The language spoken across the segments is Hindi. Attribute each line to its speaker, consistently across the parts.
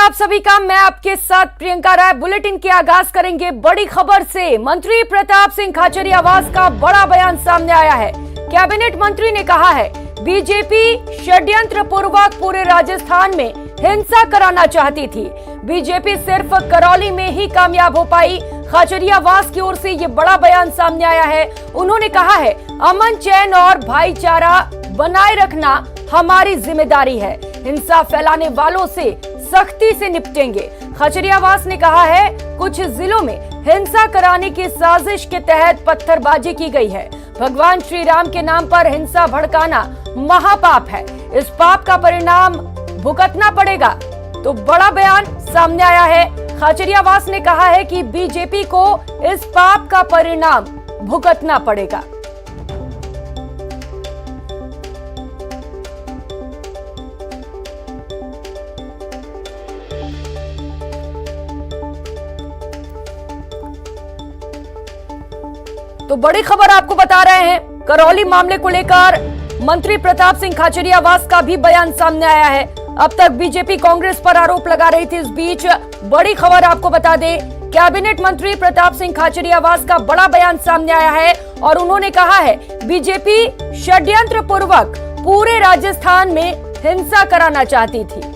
Speaker 1: आप सभी का। मैं आपके साथ प्रियंका राय। बुलेटिन के आगाज करेंगे बड़ी खबर से। मंत्री प्रताप सिंह खाचरियावास का बड़ा बयान सामने आया है। कैबिनेट मंत्री ने कहा है बीजेपी षड्यंत्र पूर्वक पूरे राजस्थान में हिंसा कराना चाहती थी। बीजेपी सिर्फ करौली में ही कामयाब हो पाई। खाचरियावास की ओर से ये बड़ा बयान सामने आया है। उन्होंने कहा है अमन चैन और भाईचारा बनाए रखना हमारी जिम्मेदारी है। हिंसा फैलाने वालों से सख्ती से निपटेंगे। खाचरियावास ने कहा है कुछ जिलों में हिंसा कराने की साजिश के तहत पत्थरबाजी की गई है। भगवान श्री राम के नाम पर हिंसा भड़काना महापाप है। इस पाप का परिणाम भुगतना पड़ेगा। तो बड़ा बयान सामने आया है। खाचरियावास ने कहा है कि बीजेपी को इस पाप का परिणाम भुगतना पड़ेगा। तो बड़ी खबर आपको बता रहे हैं, करौली मामले को लेकर मंत्री प्रताप सिंह खाचरियावास का भी बयान सामने आया है। अब तक बीजेपी कांग्रेस पर आरोप लगा रही थी। इस बीच बड़ी खबर आपको बता दें, कैबिनेट मंत्री प्रताप सिंह खाचरियावास का बड़ा बयान सामने आया है और उन्होंने कहा है बीजेपी षड्यंत्र पूर्वक पूरे राजस्थान में हिंसा कराना चाहती थी।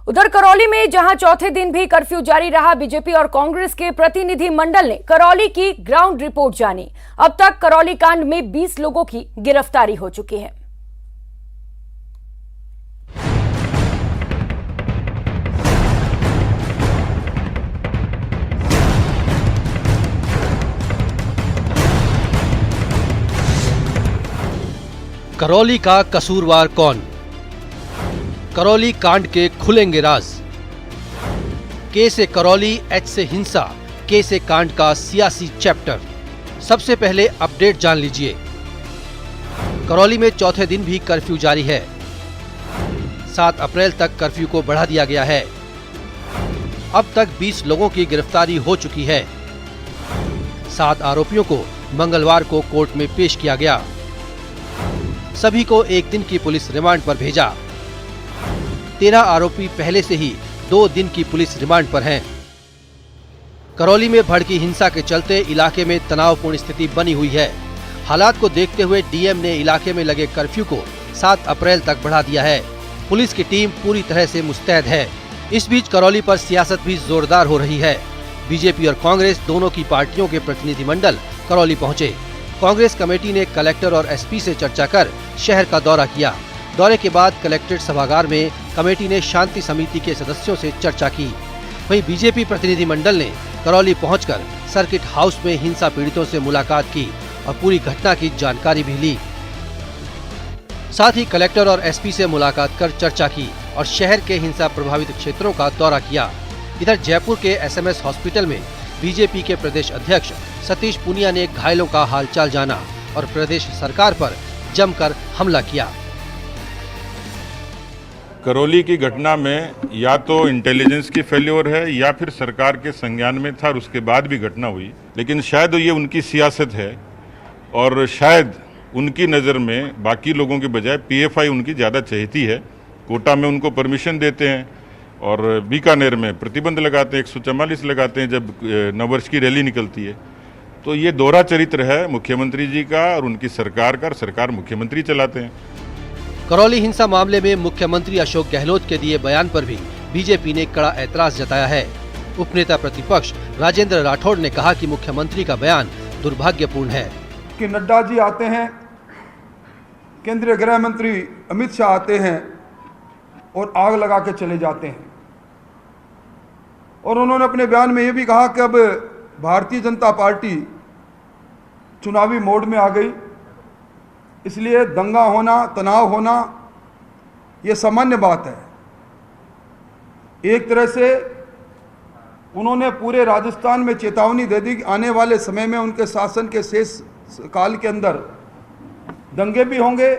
Speaker 1: उधर करौली में जहां चौथे दिन भी कर्फ्यू जारी रहा, बीजेपी और कांग्रेस के प्रतिनिधि मंडल ने करौली की ग्राउंड रिपोर्ट जानी। अब तक करौली कांड में 20 लोगों की गिरफ्तारी हो चुकी है।
Speaker 2: करौली का कसूरवार कौन? करौली कांड के खुलेंगे राज। के से करौली, एच से हिंसा, के से कांड का सियासी चैप्टर। सबसे पहले अपडेट जान लीजिए। करौली में चौथे दिन भी कर्फ्यू जारी है। 7 अप्रैल तक कर्फ्यू को बढ़ा दिया गया है। अब तक 20 लोगों की गिरफ्तारी हो चुकी है। 7 आरोपियों को मंगलवार को कोर्ट में पेश किया गया। सभी को एक दिन की पुलिस रिमांड पर भेजा। 13 आरोपी पहले से ही 2 दिन की पुलिस रिमांड पर हैं। करौली में भड़की हिंसा के चलते इलाके में तनावपूर्ण स्थिति बनी हुई है। हालात को देखते हुए डीएम ने इलाके में लगे कर्फ्यू को 7 अप्रैल तक बढ़ा दिया है। पुलिस की टीम पूरी तरह से मुस्तैद है। इस बीच करौली पर सियासत भी जोरदार हो रही है। बीजेपी और कांग्रेस दोनों की पार्टियों के प्रतिनिधिमंडल करौली पहुंचे। कांग्रेस कमेटी ने कलेक्टर और एसपी से चर्चा कर शहर का दौरा किया। दौरे के बाद कलेक्ट्रेट सभागार में कमेटी ने शांति समिति के सदस्यों से चर्चा की। वहीं बीजेपी प्रतिनिधिमंडल ने करौली पहुंचकर सर्किट हाउस में हिंसा पीड़ितों से मुलाकात की और पूरी घटना की जानकारी भी ली। साथ ही कलेक्टर और एसपी से मुलाकात कर चर्चा की और शहर के हिंसा प्रभावित क्षेत्रों का दौरा किया। इधर जयपुर के एसएमएस हॉस्पिटल में बीजेपी के प्रदेश अध्यक्ष सतीश पूनिया ने घायलों का हालचाल जाना और प्रदेश सरकार पर जमकर हमला किया।
Speaker 3: करौली की घटना में या तो इंटेलिजेंस की फेल्योर है या फिर सरकार के संज्ञान में था और उसके बाद भी घटना हुई। लेकिन शायद ये उनकी सियासत है और शायद उनकी नज़र में बाकी लोगों के बजाय पीएफआई उनकी ज़्यादा चहेती है। कोटा में उनको परमिशन देते हैं और बीकानेर में प्रतिबंध लगाते हैं, 144 लगाते हैं जब नववर्ष की रैली निकलती है। तो ये दोहरा चरित्र है मुख्यमंत्री जी का और उनकी सरकार का। सरकार मुख्यमंत्री चलाते हैं।
Speaker 2: करौली हिंसा मामले में मुख्यमंत्री अशोक गहलोत के दिए बयान पर भी बीजेपी ने कड़ा ऐतराज जताया है। उपनेता प्रतिपक्ष राजेंद्र राठौड़ ने कहा कि मुख्यमंत्री का बयान दुर्भाग्यपूर्ण है
Speaker 4: कि नड्डा जी आते हैं, केंद्रीय गृह मंत्री अमित शाह आते हैं और आग लगा के चले जाते हैं। और उन्होंने अपने बयान में ये भी कहा कि अब भारतीय जनता पार्टी चुनावी मोड में आ गई, इसलिए दंगा होना, तनाव होना ये सामान्य बात है। एक तरह से उन्होंने पूरे राजस्थान में चेतावनी दे दी कि आने वाले समय में उनके शासन के शेष काल के अंदर दंगे भी होंगे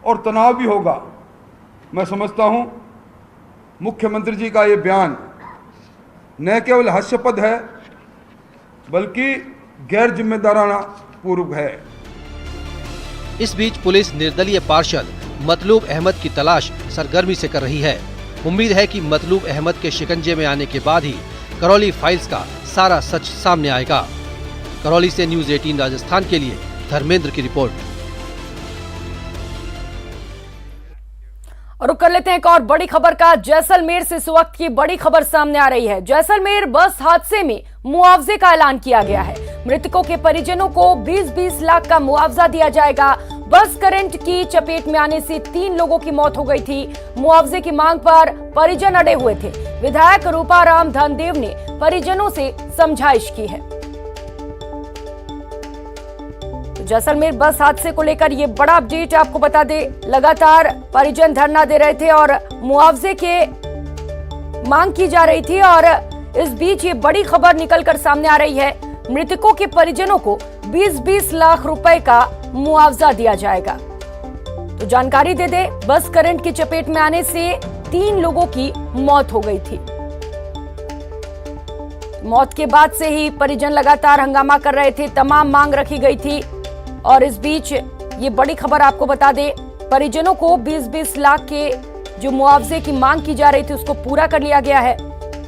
Speaker 4: और तनाव भी होगा। मैं समझता हूं मुख्यमंत्री जी का ये बयान न केवल हास्यास्पद है बल्कि गैर जिम्मेदाराना पूर्व है।
Speaker 2: इस बीच पुलिस निर्दलीय पार्षद मतलूब अहमद की तलाश सरगर्मी से कर रही है। उम्मीद है कि मतलूब अहमद के शिकंजे में आने के बाद ही करौली फाइल्स का सारा सच सामने आएगा। करौली से न्यूज़ 18 राजस्थान के लिए धर्मेंद्र की रिपोर्ट।
Speaker 1: और रुक कर लेते हैं एक और बड़ी खबर का। जैसलमेर से इस वक्त की बड़ी खबर सामने आ रही है। जैसलमेर बस हादसे में मुआवजे का ऐलान किया गया है। मृतकों के परिजनों को 20-20 लाख का मुआवजा दिया जाएगा। बस करंट की चपेट में आने से 3 लोगों की मौत हो गई थी। मुआवजे की मांग पर परिजन अड़े हुए थे। विधायक रूपाराम धनदेव ने परिजनों से समझाइश की है। जैसलमेर बस हादसे को लेकर ये बड़ा अपडेट आपको बता दे। लगातार परिजन धरना दे रहे थे और मुआवजे के मांग की जा रही थी और इस बीच ये बड़ी खबर निकलकर सामने आ रही है। मृतकों के परिजनों को 20-20 लाख रुपए का मुआवजा दिया जाएगा। तो जानकारी दे दे, बस करंट की चपेट में आने से 3 लोगों की मौत हो गई थी। मौत के बाद से ही परिजन लगातार हंगामा कर रहे थे, तमाम मांग रखी गई थी और इस बीच ये बड़ी खबर आपको बता दे, परिजनों को 20-20 लाख के जो मुआवजे की मांग की जा रही थी उसको पूरा कर लिया गया है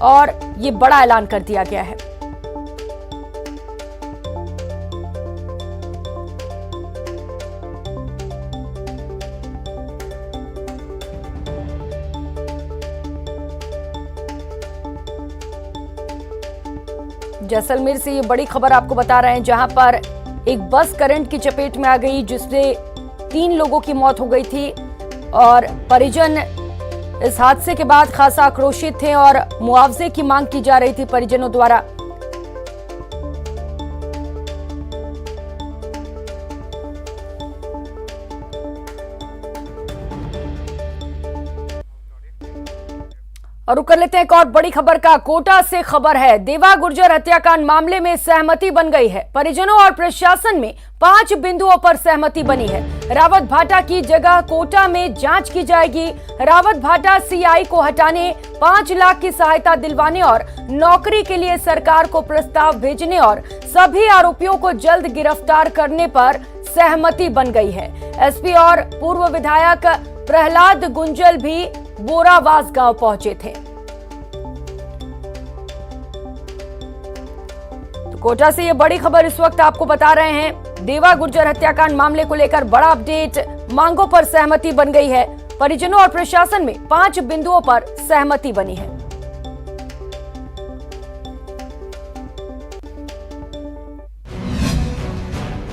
Speaker 1: और ये बड़ा ऐलान कर दिया गया है। जैसलमेर से ये बड़ी खबर आपको बता रहे हैं, जहां पर एक बस करंट की चपेट में आ गई जिससे 3 लोगों की मौत हो गई थी और परिजन इस हादसे के बाद खासा आक्रोशित थे और मुआवजे की मांग की जा रही थी परिजनों द्वारा। और रुक कर लेते हैं एक और बड़ी खबर का। कोटा से खबर है, देवा गुर्जर हत्याकांड मामले में सहमति बन गई है। परिजनों और प्रशासन में 5 बिंदुओं पर सहमति बनी है। रावत भाटा की जगह कोटा में जांच की जाएगी। रावत भाटा सीआई को हटाने, 5 लाख की सहायता दिलवाने और नौकरी के लिए सरकार को प्रस्ताव भेजने और सभी आरोपियों को जल्द गिरफ्तार करने पर सहमति बन गई है। एसपी और पूर्व विधायक प्रहलाद गुंजल भी बोरावास गांव पहुंचे थे। तो कोटा से ये बड़ी खबर इस वक्त आपको बता रहे हैं। देवा गुर्जर हत्याकांड मामले को लेकर बड़ा अपडेट, मांगों पर सहमति बन गई है। परिजनों और प्रशासन में 5 बिंदुओं पर सहमति बनी है।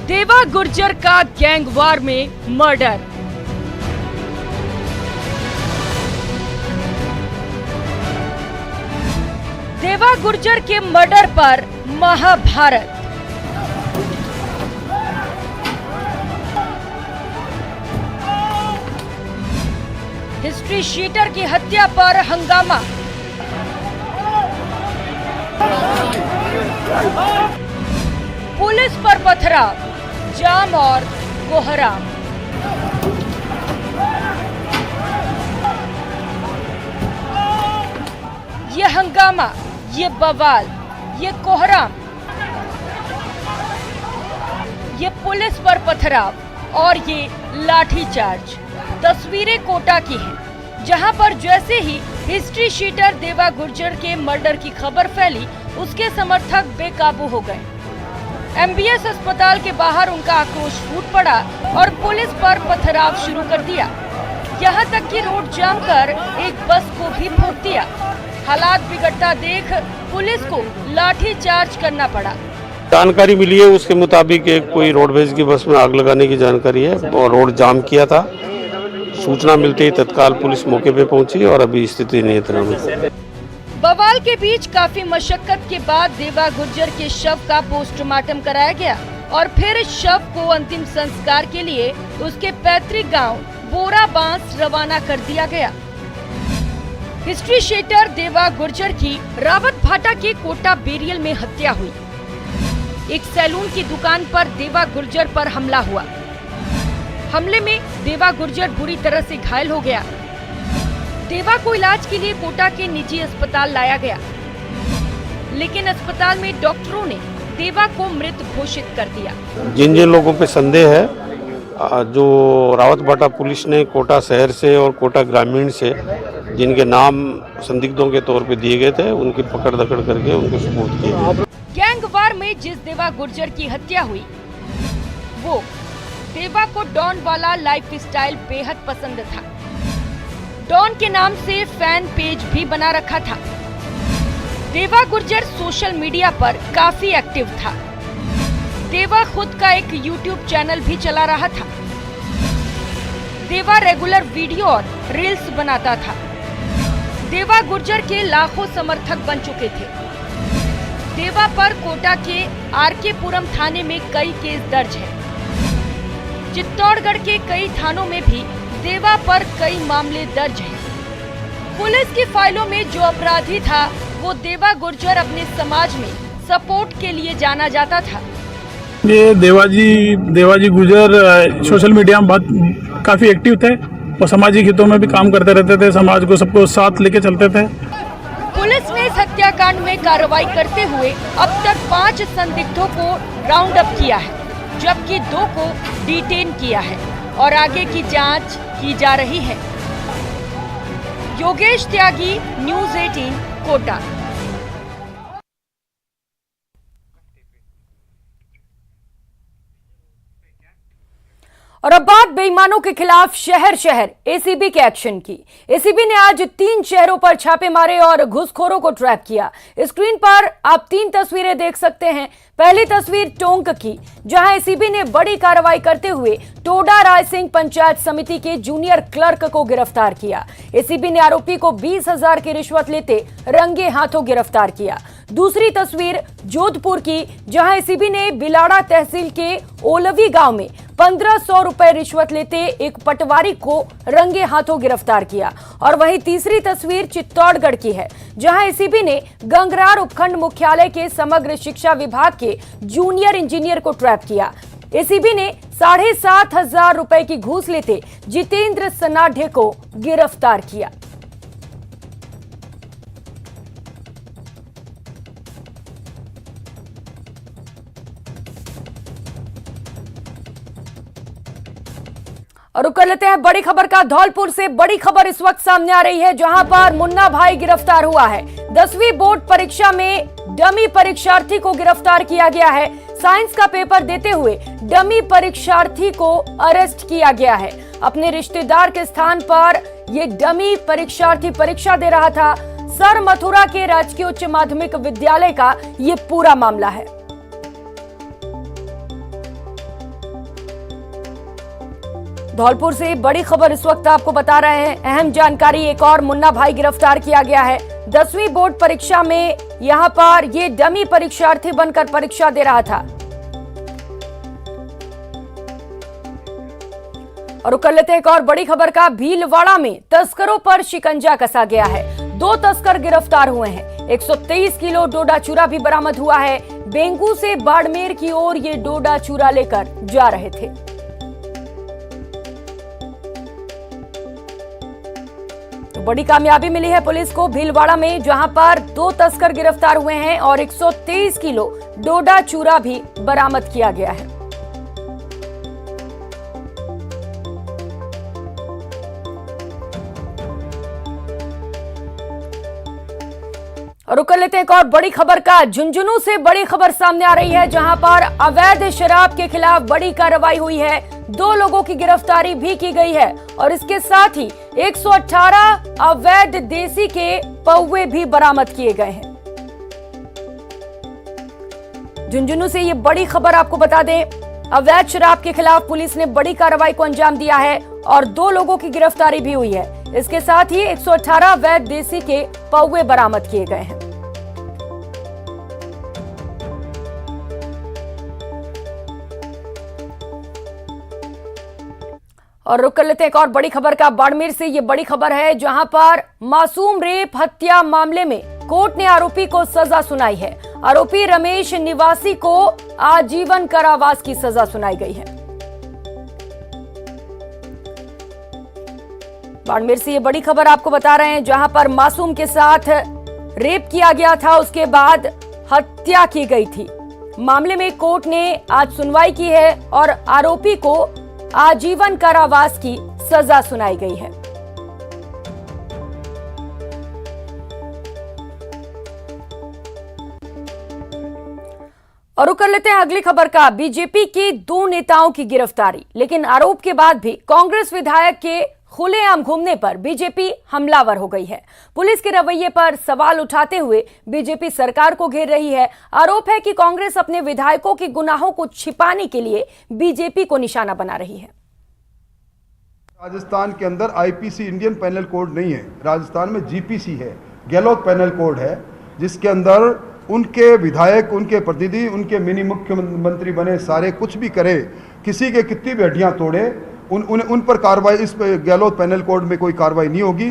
Speaker 1: देवा गुर्जर का गैंगवार में मर्डर। देवा गुर्जर के मर्डर पर महाभारत। हिस्ट्री शीटर की हत्या पर हंगामा। पुलिस पर पथराव, जाम और कोहराम। ये हंगामा, ये बवाल, ये कोहराम, ये पुलिस पर पथराव और ये लाठीचार्ज तस्वीरें कोटा की हैं, जहां पर जैसे ही हिस्ट्री शीटर देवा गुर्जर के मर्डर की खबर फैली, उसके समर्थक बेकाबू हो गए। एमबीएस अस्पताल के बाहर उनका आक्रोश फूट पड़ा और पुलिस पर पथराव शुरू कर दिया। यहां तक कि रोड जाम कर एक बस को भी फूंक दिया। हालात बिगड़ता देख पुलिस को लाठी चार्ज करना पड़ा।
Speaker 5: जानकारी मिली है उसके मुताबिक एक कोई रोडवेज की बस में आग लगाने की जानकारी है और रोड जाम किया था। सूचना मिलते ही तत्काल पुलिस मौके पे पहुंची और अभी स्थिति नियंत्रण में।
Speaker 1: बवाल के बीच काफी मशक्कत के बाद देवा गुर्जर के शव का पोस्टमार्टम कराया गया और फिर शव को अंतिम संस्कार के लिए उसके पैतृक गांव बोराबांस रवाना कर दिया गया। हिस्ट्री शीटर देवा गुर्जर की रावत भाटा के कोटा बेरियल में हत्या हुई। एक सैलून की दुकान पर देवा गुर्जर पर हमला हुआ। हमले में देवा गुर्जर बुरी तरह से घायल हो गया। देवा को इलाज के लिए कोटा के निजी अस्पताल लाया गया, लेकिन अस्पताल में डॉक्टरों ने देवा को मृत घोषित कर दिया।
Speaker 5: जिन जिन लोगों पे संदेह है जो रावतबाटा पुलिस ने कोटा शहर से और कोटा ग्रामीण से जिनके नाम संदिग्धों के तौर पे दिए गए थे, उनकी पकड़ दकड़ करके उनको सुपुर्द किए गए।
Speaker 1: गैंगवार में जिस देवा गुर्जर की हत्या हुई, वो देवा को डॉन वाला लाइफस्टाइल बेहद पसंद था। डॉन के नाम से फैन पेज भी बना रखा था। देवा गुर्जर सोशल मीडिया पर काफी एक्टिव था। देवा खुद का एक यूट्यूब चैनल भी चला रहा था। देवा रेगुलर वीडियो और रील्स बनाता था। देवा गुर्जर के लाखों समर्थक बन चुके थे। देवा पर कोटा के आरके पुरम थाने में कई केस दर्ज है। चित्तौड़गढ़ के कई थानों में भी देवा पर कई मामले दर्ज हैं। पुलिस की फाइलों में जो अपराधी था, वो देवा गुर्जर अपने समाज में सपोर्ट के लिए जाना जाता था।
Speaker 6: ये देवाजी गुर्जर सोशल मीडिया में बहुत काफ़ी एक्टिव थे और सामाजिक हितों में भी काम करते रहते थे। समाज को सबको साथ लेके चलते थे।
Speaker 1: पुलिस ने इस हत्याकांड में कार्रवाई करते हुए अब तक 5 संदिग्धों को राउंड अप किया है, जबकि 2 को डिटेन किया है और आगे की जांच की जा रही है। योगेश त्यागी, न्यूज़ 18, कोटा। और अब बात बेईमानों के खिलाफ शहर शहर एसीबी के एक्शन की। एसीबी ने आज 3 शहरों पर छापे मारे और घुसखोरों को ट्रैप किया। स्क्रीन पर आप 3 तस्वीरें देख सकते हैं। पहली तस्वीर टोंक की, जहां एसीबी ने बड़ी कार्रवाई करते हुए टोडा राय सिंह पंचायत समिति के जूनियर क्लर्क को गिरफ्तार किया। एसीबी ने आरोपी को 20,000 की रिश्वत लेते रंगे हाथों गिरफ्तार किया। दूसरी तस्वीर जोधपुर की, जहां एसीबी ने बिलाड़ा तहसील के ओलवी गांव में 1500 रुपए रिश्वत लेते एक पटवारी को रंगे हाथों गिरफ्तार किया। और वहीं तीसरी तस्वीर चित्तौड़गढ़ की है, जहां एसीबी ने गंगरार उपखंड मुख्यालय के समग्र शिक्षा विभाग के जूनियर इंजीनियर को ट्रैप किया। एसीबी ने 7,500 रुपए की घूस लेते जितेंद्र सनाढे को गिरफ्तार किया। और कर लेते हैं बड़ी खबर का। धौलपुर से बड़ी खबर इस वक्त सामने आ रही है, जहां पर मुन्ना भाई गिरफ्तार हुआ है। 10वीं बोर्ड परीक्षा में डमी परीक्षार्थी को गिरफ्तार किया गया है। साइंस का पेपर देते हुए डमी परीक्षार्थी को अरेस्ट किया गया है। अपने रिश्तेदार के स्थान पर यह डमी परीक्षार्थी परीक्षा दे रहा था। सर मथुरा के राजकीय उच्च माध्यमिक विद्यालय का ये पूरा मामला है। धौलपुर से बड़ी खबर इस वक्त आपको बता रहे हैं। अहम जानकारी, एक और मुन्ना भाई गिरफ्तार किया गया है। 10वीं बोर्ड परीक्षा में यहां पर ये डमी परीक्षार्थी बनकर परीक्षा दे रहा था। और कर लेते हैं एक और बड़ी खबर का। भीलवाड़ा में तस्करों पर शिकंजा कसा गया है। 2 तस्कर गिरफ्तार हुए हैं। 123 किलो डोडा चूरा भी बरामद हुआ है। बेंगू से बाड़मेर की ओर ये डोडा चूरा लेकर जा रहे थे। बड़ी कामयाबी मिली है पुलिस को भीलवाड़ा में, जहां पर 2 तस्कर गिरफ्तार हुए हैं और 123 किलो डोडा चूरा भी बरामद किया गया है। और कर लेते हैं एक और बड़ी खबर का। झुंझुनू से बड़ी खबर सामने आ रही है, जहां पर अवैध शराब के खिलाफ बड़ी कार्रवाई हुई है। 2 लोगों की गिरफ्तारी भी की गई है और इसके साथ ही 118 अवैध देसी के पौवे भी बरामद किए गए हैं। झुंझुनू से ये बड़ी खबर आपको बता दें, अवैध शराब के खिलाफ पुलिस ने बड़ी कार्रवाई को अंजाम दिया है और 2 लोगों की गिरफ्तारी भी हुई है। इसके साथ ही 118 अवैध देसी के पौवे बरामद किए गए हैं। और रुक कर लेते हैं एक और बड़ी खबर का। बाड़मेर से ये बड़ी खबर है, जहां पर मासूम रेप हत्या मामले में कोर्ट ने आरोपी को सजा सुनाई है। आरोपी रमेश निवासी को आजीवन कारावास की सजा सुनाई गई है। बाड़मेर से ये बड़ी खबर आपको बता रहे हैं, जहां पर मासूम के साथ रेप किया गया था, उसके बाद हत्या की गई थी। मामले में कोर्ट ने आज सुनवाई की है और आरोपी को आजीवन कारावास की सजा सुनाई गई है। और कर लेते हैं अगली खबर का। बीजेपी के 2 नेताओं की गिरफ्तारी, लेकिन आरोप के बाद भी कांग्रेस विधायक के खुलेआम घूमने पर बीजेपी हमलावर हो गई है। पुलिस के रवैये पर सवाल उठाते हुए बीजेपी सरकार को घेर रही है। आरोप है कि कांग्रेस अपने विधायकों के गुनाहों को छिपाने के लिए बीजेपी को निशाना बना रही है।
Speaker 4: राजस्थान के अंदर आईपीसी इंडियन पैनल कोड नहीं है, राजस्थान में जीपीसी है, गहलोत पैनल कोड है, जिसके अंदर उनके विधायक, उनके प्रतिनिधि, उनके मिनी मुख्यमंत्री बने सारे कुछ भी करे, किसी के कितनी भी हड्डियां तोड़े, उन पर कार्रवाई, इस गहलोत पैनल कोड में कोई कार्रवाई नहीं होगी।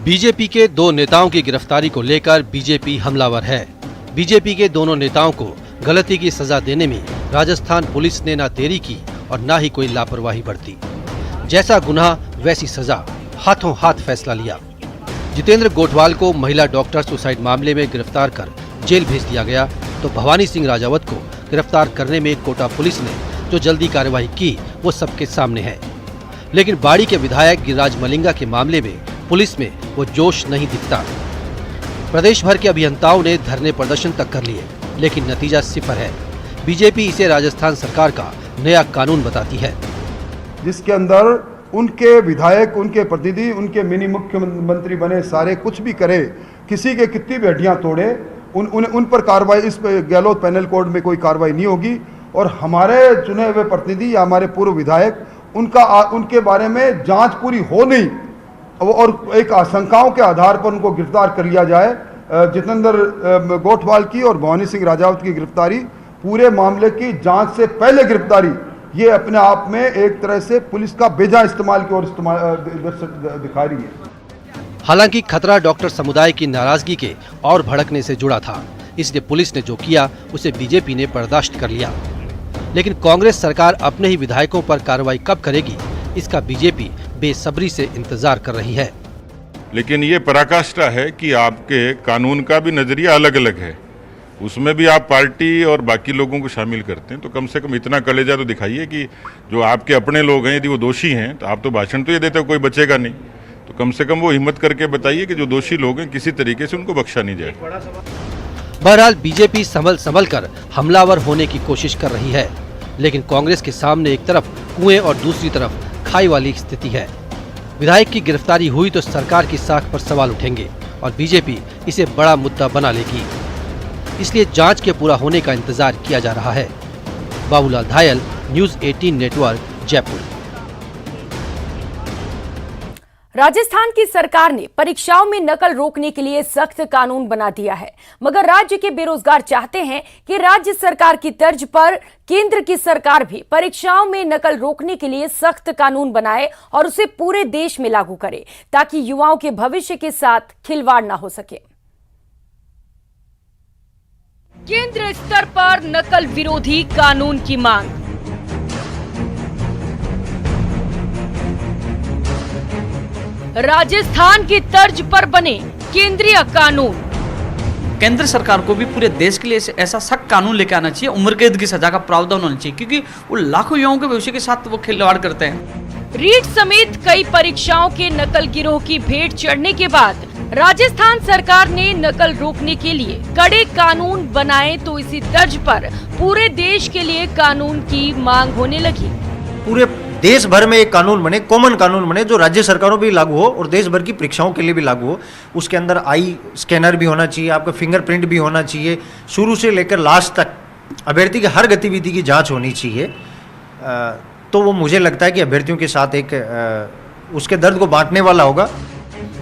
Speaker 2: बीजेपी के 2 नेताओं की गिरफ्तारी को लेकर बीजेपी हमलावर है। बीजेपी के दोनों नेताओं को गलती की सजा देने में राजस्थान पुलिस ने न देरी की और न ही कोई लापरवाही बरती। जैसा गुनाह वैसी सजा, हाथों हाथ फैसला लिया। जितेंद्र गोठवाल को महिला डॉक्टर सुसाइड मामले में गिरफ्तार कर जेल भेज दिया गया, तो भवानी सिंह राजावत को गिरफ्तार करने में कोटा पुलिस ने जो जल्दी कार्रवाई की वो सबके सामने है। लेकिन बाड़ी के विधायक गिरिराज मलिंगा के मामले में पुलिस में वो जोश नहीं दिखता। प्रदेश भर के अभियंताओं ने धरने प्रदर्शन तक कर लिए, लेकिन नतीजा सिफर है। बीजेपी इसे राजस्थान सरकार का नया कानून बताती है,
Speaker 4: जिसके अंदर उनके विधायक, उनके प्रतिनिधि, उनके मिनी मुख्यमंत्री बने सारे कुछ भी करे, किसी के कितनी भी हड्डियां तोड़े, उन पर कार्रवाई, इस गहलोत पैनल कोड में कोई कार्रवाई नहीं होगी। और हमारे चुने हुए प्रतिनिधि या हमारे पूर्व विधायक, उनके बारे में जांच पूरी हो नहीं और एक आशंकाओं के आधार पर उनको गिरफ्तार कर लिया जाए। जितेंद्र गोठवाल की और भवानी सिंह राजावत की गिरफ्तारी, पूरे मामले की जांच से पहले गिरफ्तारी, ये अपने आप में एक तरह से पुलिस का बेजा इस्तेमाल की ओर दिखा रही है।
Speaker 2: हालांकि खतरा डॉक्टर समुदाय की नाराजगी के और भड़कने से जुड़ा था, इसलिए पुलिस ने जो किया उसे बीजेपी ने बर्दाश्त कर लिया। लेकिन कांग्रेस सरकार अपने ही विधायकों पर कार्रवाई कब करेगी, इसका बीजेपी बेसब्री से इंतजार कर रही है।
Speaker 3: लेकिन ये पराकाष्ठा है कि आपके कानून का भी नजरिया अलग अलग है, उसमें भी आप पार्टी और बाकी लोगों को शामिल करते हैं। तो कम से कम इतना कलेजा तो दिखाइए कि जो आपके अपने लोग हैं, यदि वो दोषी हैं तो आप तो भाषण तो ये देते हो कोई बचेगा नहीं, तो कम से कम वो हिम्मत करके बताइए कि जो दोषी लोग हैं किसी तरीके से उनको बख्शा नहीं जाए।
Speaker 2: बहरहाल बीजेपी संभल कर हमलावर होने की कोशिश कर रही है, लेकिन कांग्रेस के सामने एक तरफ कुएं और दूसरी तरफ खाई वाली स्थिति है। विधायक की गिरफ्तारी हुई तो सरकार की साख पर सवाल उठेंगे और बीजेपी इसे बड़ा मुद्दा बना लेगी। इसलिए जांच के पूरा होने का इंतजार किया जा रहा है। Babulal धायल, news 18 network, Jaipur.
Speaker 1: राजस्थान की सरकार ने परीक्षाओं में नकल रोकने के लिए सख्त कानून बना दिया है, मगर राज्य के बेरोजगार चाहते हैं कि राज्य सरकार की तर्ज पर केंद्र की सरकार भी परीक्षाओं में नकल रोकने के लिए सख्त कानून बनाए और उसे पूरे देश में लागू करे, ताकि युवाओं के भविष्य के साथ खिलवाड़ न हो सके। केंद्र स्तर पर नकल विरोधी कानून की मांग। राजस्थान की तर्ज पर बने केंद्रीय कानून।
Speaker 7: केंद्र सरकार को भी पूरे देश के लिए ऐसा सख्त कानून लेकर आना चाहिए, उम्र कैद की सजा का प्रावधान होना चाहिए, क्योंकि वो लाखों युवाओं के भविष्य के साथ वो खिलवाड़ करते हैं।
Speaker 1: रीट समेत कई परीक्षाओं के नकल गिरोह की भेंट चढ़ने के बाद राजस्थान सरकार ने नकल रोकने के लिए कड़े कानून बनाए, तो इसी तर्ज पर पूरे देश के लिए कानून की मांग होने लगी।
Speaker 8: पूरे देश भर में एक कानून बने, कॉमन कानून बने, जो राज्य सरकारों भी लागू हो और देश भर की परीक्षाओं के लिए भी लागू हो। उसके अंदर आई स्कैनर भी होना चाहिए, आपका फिंगरप्रिंट भी होना चाहिए, शुरू से लेकर लास्ट तक अभ्यर्थी की हर गतिविधि की जांच होनी चाहिए। तो वो मुझे लगता है कि अभ्यर्थियों के साथ एक उसके दर्द को बांटने वाला होगा।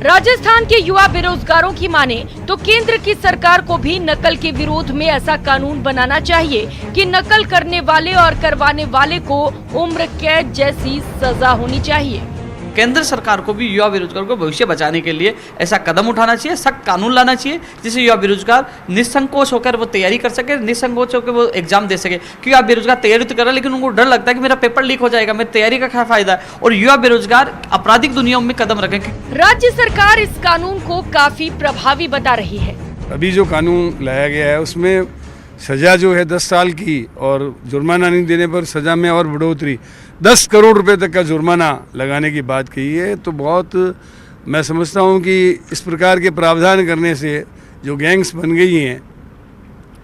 Speaker 1: राजस्थान के युवा बेरोजगारों की माने तो केंद्र की सरकार को भी नकल के विरोध में ऐसा कानून बनाना चाहिए कि नकल करने वाले और करवाने वाले को उम्र कैद जैसी सजा होनी चाहिए।
Speaker 7: केंद्र सरकार को भी युवा बेरोजगार को भविष्य बचाने के लिए ऐसा कदम उठाना चाहिए, सख्त कानून लाना चाहिए, जिससे युवा बेरोजगार निसंकोच होकर वो तैयारी कर सके, निसंकोच होकर वो एग्जाम दे सके। क्योंकि आप बेरोजगार तैयारी तो कर रहे हैं, लेकिन उनको डर लगता है कि मेरा पेपर लीक हो जाएगा, मेरी तैयारी का क्या फायदा है, और युवा बेरोजगार आपराधिक दुनिया में कदम रखें।
Speaker 1: राज्य सरकार इस कानून को काफी प्रभावी बता रही है।
Speaker 9: अभी जो कानून लाया गया है उसमें सजा जो है 10 साल की और जुर्माना नहीं देने पर सजा में और बढ़ोतरी, 10 करोड़ रुपए तक का जुर्माना लगाने की बात कही है। तो बहुत मैं समझता हूं कि इस प्रकार के प्रावधान करने से जो गैंग्स बन गई हैं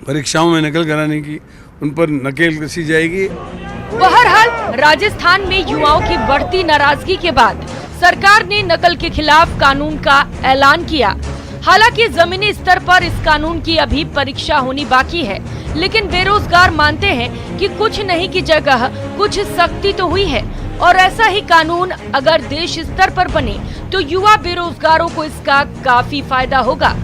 Speaker 9: परीक्षाओं में नकल कराने की, उन पर नकेल कसी जाएगी।
Speaker 1: बहरहाल राजस्थान में युवाओं की बढ़ती नाराजगी के बाद सरकार ने नकल के खिलाफ कानून का ऐलान किया। हालांकि जमीनी स्तर पर इस कानून की अभी परीक्षा होनी बाकी है, लेकिन बेरोजगार मानते हैं कि कुछ नहीं की जगह कुछ सख्ती तो हुई है और ऐसा ही कानून अगर देश स्तर पर बने तो युवा बेरोजगारों को इसका काफी फायदा होगा।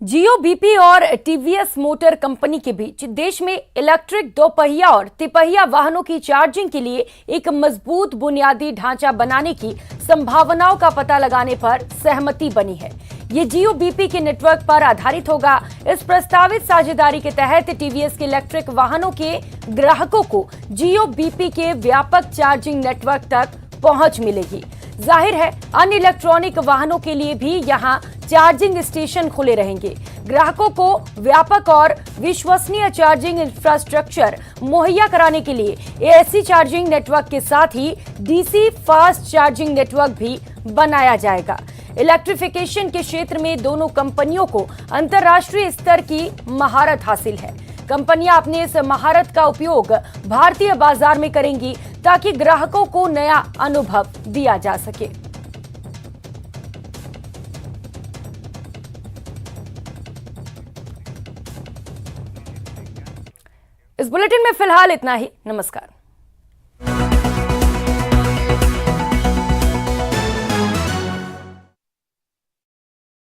Speaker 1: जियो बीपी और टीवीएस मोटर कंपनी के बीच देश में इलेक्ट्रिक दोपहिया और तिपहिया वाहनों की चार्जिंग के लिए एक मजबूत बुनियादी ढांचा बनाने की संभावनाओं का पता लगाने पर सहमति बनी है। ये जियो बीपी के नेटवर्क पर आधारित होगा। इस प्रस्तावित साझेदारी के तहत टीवीएस के इलेक्ट्रिक वाहनों के ग्राहकों को जियो बीपी के व्यापक चार्जिंग नेटवर्क तक पहुंच मिलेगी। जाहिर है अन्य इलेक्ट्रॉनिक वाहनों के लिए भी यहां चार्जिंग स्टेशन खुले रहेंगे। ग्राहकों को व्यापक और विश्वसनीय चार्जिंग इंफ्रास्ट्रक्चर मुहैया कराने के लिए एसी चार्जिंग नेटवर्क के साथ ही डीसी फास्ट चार्जिंग नेटवर्क भी बनाया जाएगा। इलेक्ट्रिफिकेशन के क्षेत्र में दोनों कंपनियों को अंतर्राष्ट्रीय स्तर की महारत हासिल है। कंपनियां अपने इस महारत का उपयोग भारतीय बाजार में करेंगी ताकि ग्राहकों को नया अनुभव दिया जा सके। इस बुलेटिन में फिलहाल इतना ही। नमस्कार।